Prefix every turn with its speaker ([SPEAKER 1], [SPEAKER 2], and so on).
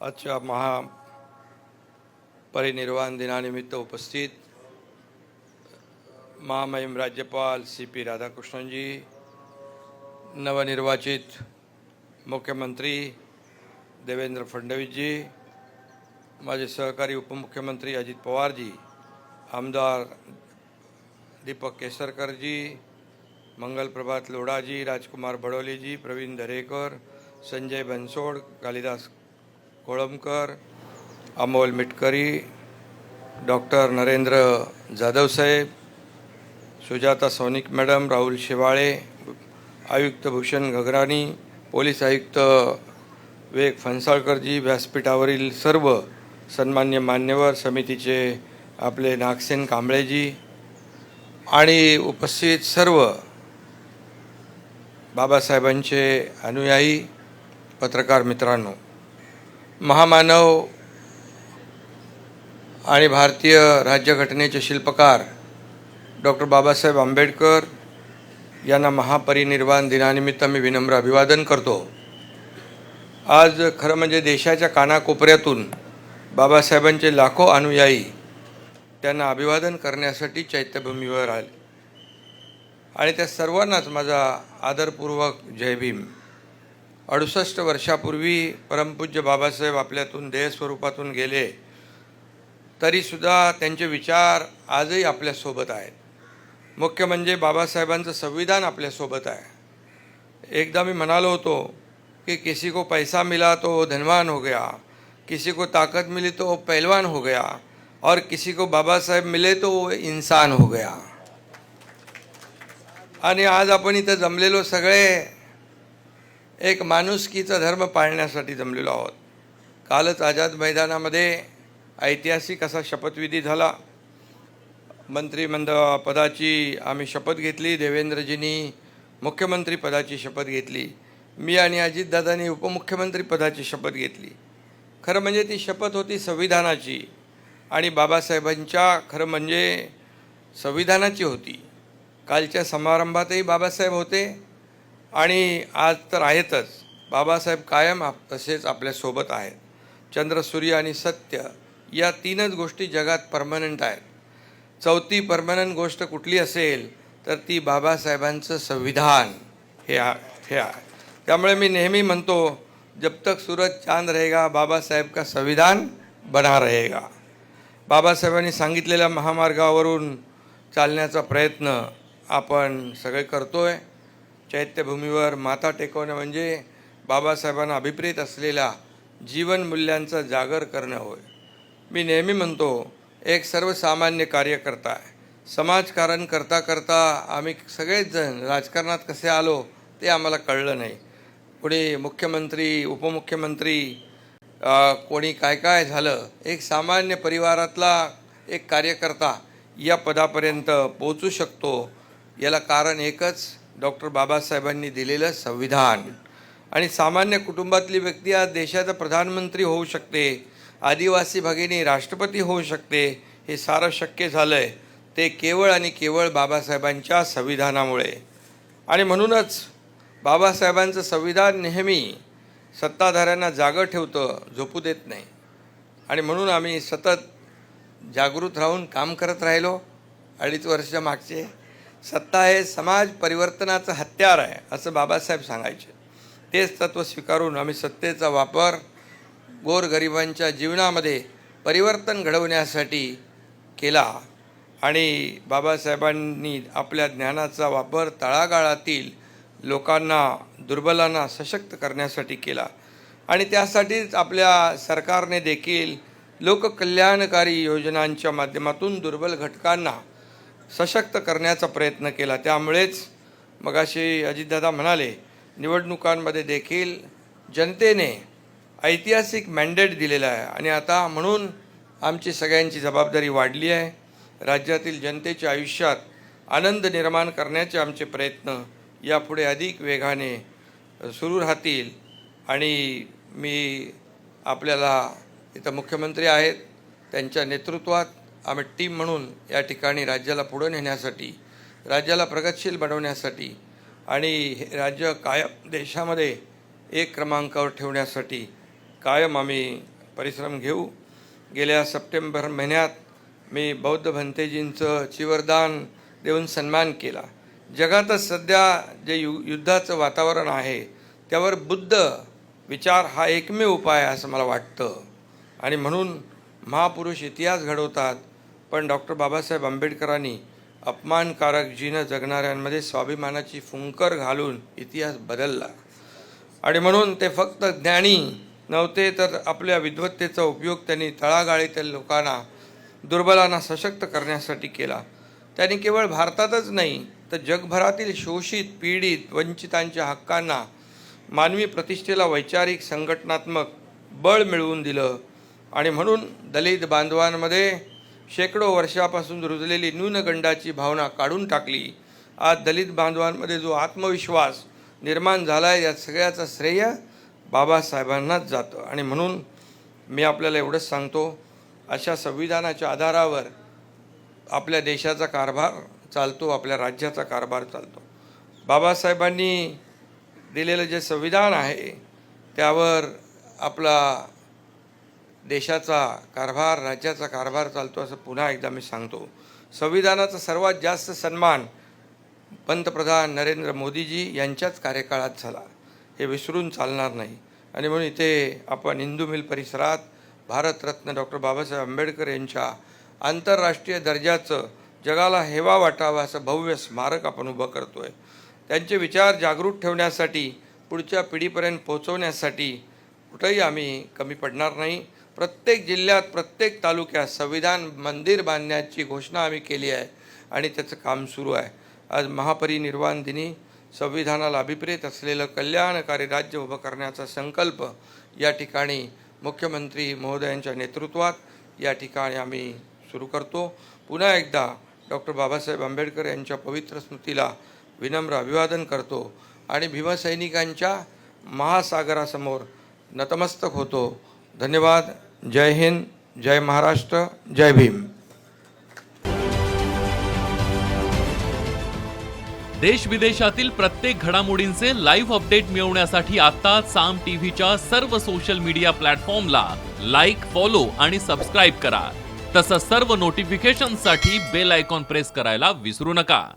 [SPEAKER 1] आजच्या महापरिनिर्वाण दिनानिमित्त उपस्थित महामहिम राज्यपाल CP राधाकृष्णनजी, नवनिर्वाचित मुख्यमंत्री देवेंद्र फडणवीसजी, माझे सहकारी उपमुख्यमंत्री अजित पवारजी, आमदार दीपक केसरकरजी, मंगल प्रभात लोढाजी, राजकुमार बडोलेजी, प्रवीण दरेकर, संजय बनसोड, कालिदास कोळंबकर, अमोल मिटकरी, डॉक्टर नरेंद्र जाधव साहेब, सुजाता सौनिक मॅडम, राहुल शेवाळे, आयुक्त भूषण गगराणी, पोलीस आयुक्त विवेक फणसाळकरजी, व्यासपीठावरील सर्व सन्मान्य मान्यवर, समितीचे आपले नागसेन कांबळेजी आणि उपस्थित सर्व बाबासाहेबांचे अनुयायी पत्रकार मित्रांनो, महामानव आणि भारतीय राज्यघटनेचे शिल्पकार डॉक्टर बाबासाहेब आंबेडकर यांना महापरिनिर्वाण दिनानिमित्त मी विनम्र अभिवादन करतो। आज खरं म्हणजे देशाच्या कानाकोपऱ्यातून बाबासाहेबांचे लाखो अनुयायी त्यांना अभिवादन करण्यासाठी चैत्यभूमीवर आले आणि त्या सर्वांनाच माझा आदरपूर्वक जय भीम। 68 वर्षापूर्वी परमपूज्य बाबासाहेब आपल्यातून देहस्वरूपातून गेले, तरीसुद्धा त्यांचे विचार आजही आपल्यासोबत आहेत। मुख्य म्हणजे बाबासाहेबांचं संविधान आपल्यासोबत आहे। एकदा मी म्हणालो होतो कि किसी को पैसा मिला तो धनवान हो गया, किसी को ताकत मिली तो पहलवान हो गया और किसी को बाबा साहेब मिले तो वो इंसान हो गया। आणि आज आपण इथं जमलेलो सगळे एक माणुसकीचा धर्म पाळण्यासाठी जमलेलो आहोत। कालच आझाद मैदानामध्ये ऐतिहासिक असा शपथविधी झाला। मंत्रिमंडळ पदाची आम्ही शपथ घेतली, देवेंद्रजींनी मुख्यमंत्री पदाची शपथ घेतली, मी आणि अजितदादांनी उपमुख्यमंत्री पदाची शपथ घेतली। खरं म्हणजे ती शपथ होती संविधानाची आणि बाबासाहेबांच्या खरं म्हणजे संविधानाची होती। कालच्या समारंभातही बाबासाहेब होते आणि आज तर आहेतच। बाबासाहेब कायम तसेच आपल्यासोबत आहेत। चंद्र, सूर्य आणि सत्य या तीनच गोष्टी जगात परमनंट आहेत। चौथी परमनंट गोष्ट कुठली असेल तर ती बाबासाहेबांचं संविधान हे आहे। त्यामुळे मी नेहमी म्हणतो, जब तक सूरज चांद रहेगा बाबा साहेब का संविधान बना रहेगा। बाबासाहेबांनी सांगितलेल्या महामार्गावरून चालण्याचा प्रयत्न आपण सगळे करतोय। चैत्यभूमीवर माथा टेकवणं म्हणजे बाबासाहेबांना अभिप्रेत असलेल्या जीवनमूल्यांचा जागर करणं होय। मी नेहमी म्हणतो, एक सर्वसामान्य कार्यकर्ता आहे। समाजकारण करता करता आम्ही सगळेच जण राजकारणात कसे आलो ते आम्हाला कळलं नाही। पुढे मुख्यमंत्री, उपमुख्यमंत्री, कोणी काय काय झालं, एक सामान्य परिवारातला एक कार्यकर्ता या पदापर्यंत पोहोचू शकतो, याला कारण एकच, डॉक्टर बाबासाहेबांनी दिलेलं संविधान। आणि सामान्य कुटुंबातली व्यक्ती आज देशाचा प्रधानमंत्री होऊ शकते, आदिवासी भगिनी राष्ट्रपती होऊ शकते। हे सारं शक्य झालं आहे ते केवळ आणि केवळ बाबासाहेबांच्या संविधानामुळे। आणि म्हणूनच बाबासाहेबांचं संविधान नेहमी सत्ताधाऱ्यांना जागं ठेवतं, झोपू देत नाही। आणि म्हणून आम्ही सतत जागृत राहून काम करत राहिलो। 2.5 वर्ष मागचे सत्ता हे समाज परिवर्तनाचं हत्यार आहे असं बाबासाहेब सांगायचे। तेच तत्त्व स्वीकारून आम्ही सत्तेचा वापर गोरगरिबांच्या जीवनामध्ये परिवर्तन घडवण्यासाठी केला आणि बाबासाहेबांनी आपल्या ज्ञानाचा वापर तळागाळातील लोकांना, दुर्बलांना सशक्त करण्यासाठी केला। आणि त्यासाठीच आपल्या सरकारने देखील लोककल्याणकारी योजनांच्या माध्यमातून दुर्बल घटकांना सशक्त करण्याचा प्रयत्न केला। त्यामुळेच मगाशी अजितदादा म्हणाले, निवडणुकांमध्ये देखील जनतेने ऐतिहासिक मॅन्डेट दिलेला आहे आणि आता म्हणून आमची सगळ्यांची जबाबदारी वाढली आहे। राज्यातील जनतेच्या आयुष्यात आनंद निर्माण करण्याचे आमचे प्रयत्न यापुढे अधिक वेगाने सुरू राहतील। आणि मी आपल्याला इथं मुख्यमंत्री आहेत, त्यांच्या नेतृत्वात आम्ही टीम म्हणून या ठिकाणी राज्याला पुढे नेण्यासाठी, राज्याला प्रगतशील बनवण्यासाठी आणि राज्य कायम देशामध्ये एक क्रमांकावर ठेवण्यासाठी कायम आम्ही परिश्रम घेऊ. गेल्या सप्टेंबर महिन्यात मी बौद्ध भंतेजींचं चिवरदान देऊन सन्मान केला. जगातच सध्या जे युद्धाचं वातावरण आहे त्यावर बुद्ध विचार हा एकमेव उपाय आहे असं मला वाटतं. आणि म्हणून महापुरुष इतिहास घडवतात, पण डॉक्टर बाबासाहेब आंबेडकरांनी अपमानकारक जीनं जगणाऱ्यांमध्ये स्वाभिमानाची फुंकर घालून इतिहास बदलला. आणि म्हणून ते फक्त ज्ञानी नव्हते, तर आपल्या विद्वत्तेचा उपयोग त्यांनी तळागाळीतील लोकांना, दुर्बलांना सशक्त करण्यासाठी केला. त्यांनी केवळ भारतातच नाही तर जगभरातील शोषित, पीडित, वंचितांच्या हक्कांना, मानवी प्रतिष्ठेला वैचारिक, संघटनात्मक बळ मिळवून दिलं. आणि म्हणून दलित बांधवांमध्ये शेकडो वर्षापासून रुजलेली न्यूनगंडाची भावना काढून टाकली. आज दलित बांधवांमध्ये जो आत्मविश्वास निर्माण झाला आहे, या सगळ्याचं श्रेय बाबासाहेबांनाच जातं. आणि म्हणून मी आपल्याला एवढंच सांगतो, अशा संविधानाच्या आधारावर आपल्या देशाचा कारभार चालतो, आपल्या राज्याचा कारभार चालतो. बाबासाहेबांनी दिलेलं जे संविधान आहे त्यावर आपला देशाचा कारभार, राज्याचा कारभार चालतो असं पुन्हा एकदा मी सांगतो. संविधानाचा सर्वात जास्त सन्मान पंतप्रधान नरेंद्र मोदीजी यांच्याच कार्यकाळात झाला, हे विसरून चालणार नाही. आणि म्हणून इथे आपण हिंदू मिल परिसरात भारतरत्न डॉक्टर बाबासाहेब आंबेडकर यांच्या आंतरराष्ट्रीय दर्जाचं, जगाला हेवा वाटावा असं भव्य स्मारक आपण उभं करतो आहे. त्यांचे विचार जागृत ठेवण्यासाठी, पुढच्या पिढीपर्यंत पोहोचवण्यासाठी कुठंही आम्ही कमी पडणार नाही. प्रत्येक जिल्ह्यात, प्रत्येक तालुक्यात संविधान मंदिर बांधण्याची घोषणा आम्ही केली आहे आणि त्याचं काम सुरू आहे. आज महापरिनिर्वाण दिनी संविधानाला अभिप्रेत असलेलं कल्याणकारी राज्य उभं करण्याचा संकल्प या ठिकाणी मुख्यमंत्री महोदयांच्या नेतृत्वात या ठिकाणी आम्ही सुरू करतो. पुन्हा एकदा डॉक्टर बाबासाहेब आंबेडकर यांच्या पवित्र स्मृतीला विनम्र अभिवादन करतो आणि भीमसैनिकांच्या महासागरासमोर नतमस्तक होतो. धन्यवाद. जय हिंद, जय महाराष्ट्र, जय भीम.
[SPEAKER 2] देश विदेशातील प्रत्येक घडामोडींचे लाईव्ह अपडेट मिळवण्यासाठी आता साम टीव्हीच्या सर्व सोशल मीडिया प्लॅटफॉर्मला लाईक, फॉलो आणि सबस्क्राईब करा. तसंच सर्व नोटिफिकेशनसाठी बेल आयकॉन प्रेस करायला विसरू नका.